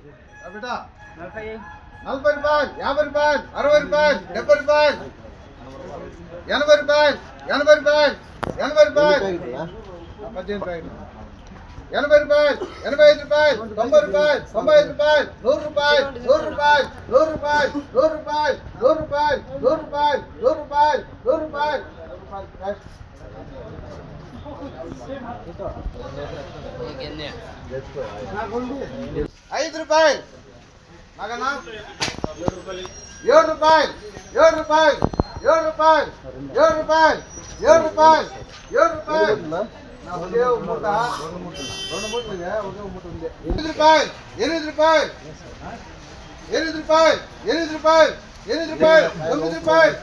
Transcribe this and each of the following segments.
बेटा 40 రూపాయలు 50 రూపాయలు 60 రూపాయలు 70 రూపాయలు 80 రూపాయలు 80 రూపాయలు 80 రూపాయలు 18 రూపాయలు 80 రూపాయలు 85 రూపాయలు 90 రూపాయలు 95 రూపాయలు 100 రూపాయలు 100 రూపాయలు 100 రూపాయలు 100 రూపాయలు 100 రూపాయలు 100 రూపాయలు 100 రూపాయలు 100 రూపాయలు 5 రూపాయలు మగనా 7 రూపాయలు 7 రూపాయలు 7 రూపాయలు 7 రూపాయలు 7 రూపాయలు 7 రూపాయలు 7 రూపాయలు నా ఒకే మూట రెండు మూటలు ఒకే మూట ఉంది 8 రూపాయలు 8 రూపాయలు 8 రూపాయలు 8 రూపాయలు 8 రూపాయలు 9 రూపాయలు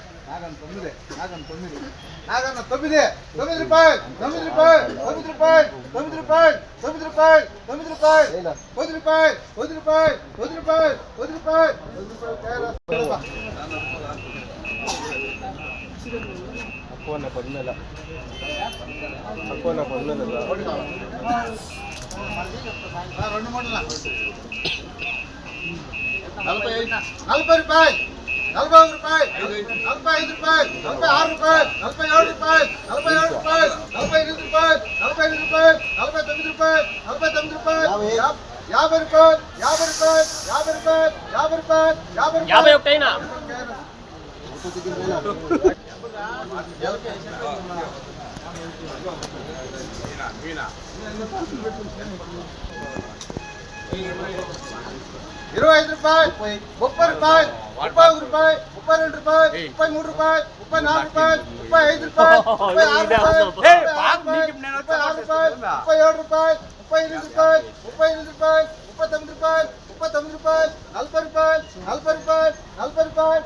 నాగన్న 9 9 రూపాయలు 9 రూపాయలు 9 రూపాయలు 9 రూపాయలు 9 రూపాయలు 9 రూపాయలు 10 రూపాయలు 10 రూపాయలు 10 రూపాయలు 10 రూపాయలు 10 రూపాయలు అక్కువన్న పొద్దున అక్కువన్న పొద్దున రెండు మూటల 40 రూపాయలు 40 రూపాయలు 45 రూపాయలు 46 రూపాయలు 47 రూపాయలు 47 రూపాయలు 48 రూపాయలు 48 రూపాయలు 49 రూపాయలు 49 రూపాయలు 50 రూపాయలు 50 రూపాయలు 50 రూపాయలు 50 రూపాయలు 50 ఒకటైనా 25 రూపాయలు 30 రూపాయలు 31 రూపాయలు 32 రూపాయలు 33 రూపాయలు 34 రూపాయలు 35 రూపాయలు 36 రూపాయలు 37 రూపాయలు 38 రూపాయలు 38 రూపాయలు 39 రూపాయలు 40 రూపాయలు 40 రూపాయలు 40 రూపాయలు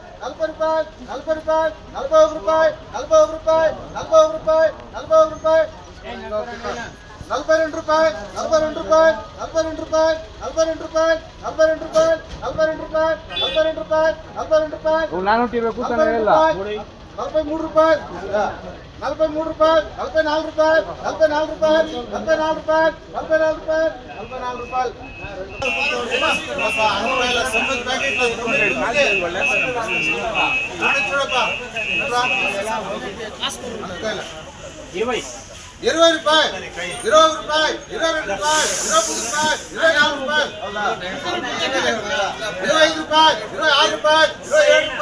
40 రూపాయలు 40 రూపాయలు 41 రూపాయలు 41 రూపాయలు 41 రూపాయలు 41 రూపాయలు 42 రూపాయలు 42 రూపాయలు 42 రూపాయలు 42 రూపాయలు 42 రూపాయలు 42 రూపాయలు 42 రూపాయలు 42 రూపాయలు ನಾನು ಟಿವಿ ಕೂತಾನೆ ಇಲ್ಲ 43 రూపాయలు 43 రూపాయలు 44 రూపాయలు 44 రూపాయలు 44 రూపాయలు 44 రూపాయలు 44 రూపాయలు చూడప్పా 20 రూపాయలు 20 రూపాయలు 22 రూపాయలు 23 రూపాయలు 24 రూపాయలు 25 రూపాయలు 26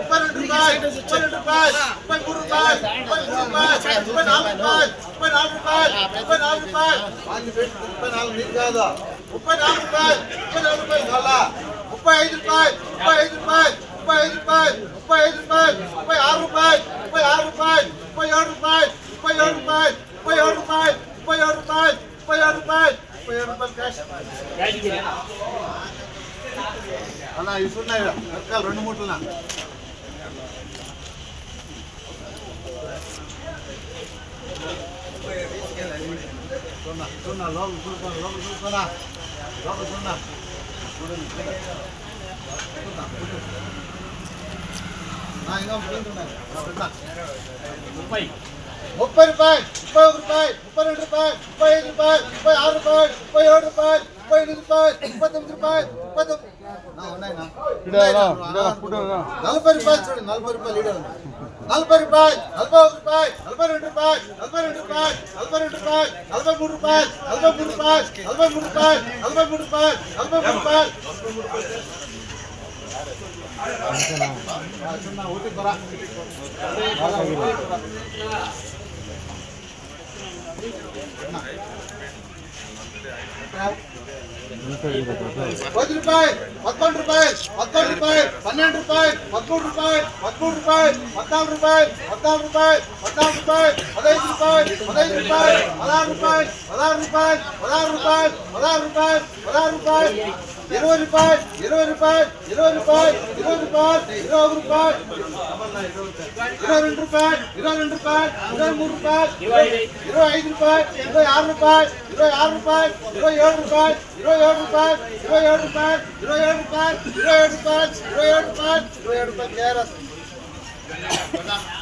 రూపాయలు 27 రూపాయలు 30 రూపాయలు 30 రూపాయలు 31 రూపాయలు 32 రూపాయలు 32 రూపాయలు 33 రూపాయలు 34 రూపాయలు 34 రూపాయలు 34 రూపాయలు 34 నీకు కాదు 34 రూపాయలు 34 రూపాయలు కావాలా 35 రూపాయలు 35 రూపాయలు 35 రూపాయలు 35 రూపాయలు 36 రూపాయలు 36 రూపాయలు 37 రూపాయలు 37 రూపాయలు 37 రూపాయలు 37 రూపాయలు 37 రూపాయలు 37 రూపాయలు క్యాష్ అలా ఇస్తున్నాయి రకాలు రెండు మూటల సున్నా లోపల చూసుకోండి లోపల చూసుకోనా లోపల సున్నా చూడండి 30 రూపాయలు 31 రూపాయలు 32 రూపాయలు 35 రూపాయలు 36 రూపాయలు 37 రూపాయలు 37 రూపాయలు 29 రూపాయలు 40 రూపాయలు చూడండి 40 రూపాయలు ఈడే ఉంది 40 రూపాయలు 41 రూపాయలు 42 రూపాయలు 42 రూపాయలు 42 రూపాయలు 43 రూపాయలు 43 రూపాయలు 43 రూపాయలు 43 రూపాయలు 43 రూపాయలు ఊటి కొర ₹10 రూపాయలు 11 రూపాయలు 11 రూపాయలు 12 రూపాయలు 13 రూపాయలు 13 రూపాయలు 14 రూపాయలు 14 రూపాయలు 14 రూపాయలు 15 రూపాయలు 15 రూపాయలు 16 రూపాయలు 16 రూపాయలు 16 రూపాయలు 16 రూపాయలు 16 రూపాయలు 20 రూపాయలు 20 రూపాయలు 20 రూపాయలు 20 రూపాయలు 21 రూపాయలు 22 రూపాయలు 22 రూపాయలు 23 రూపాయలు 25 రూపాయలు 26 రూపాయలు 26 రూపాయలు 27 రూపాయలు 27 రూపాయలు 27 రూపాయలు 27 రూపాయలు 27 రూపాయలు 27 రూపాయలు 27 రూపాయలు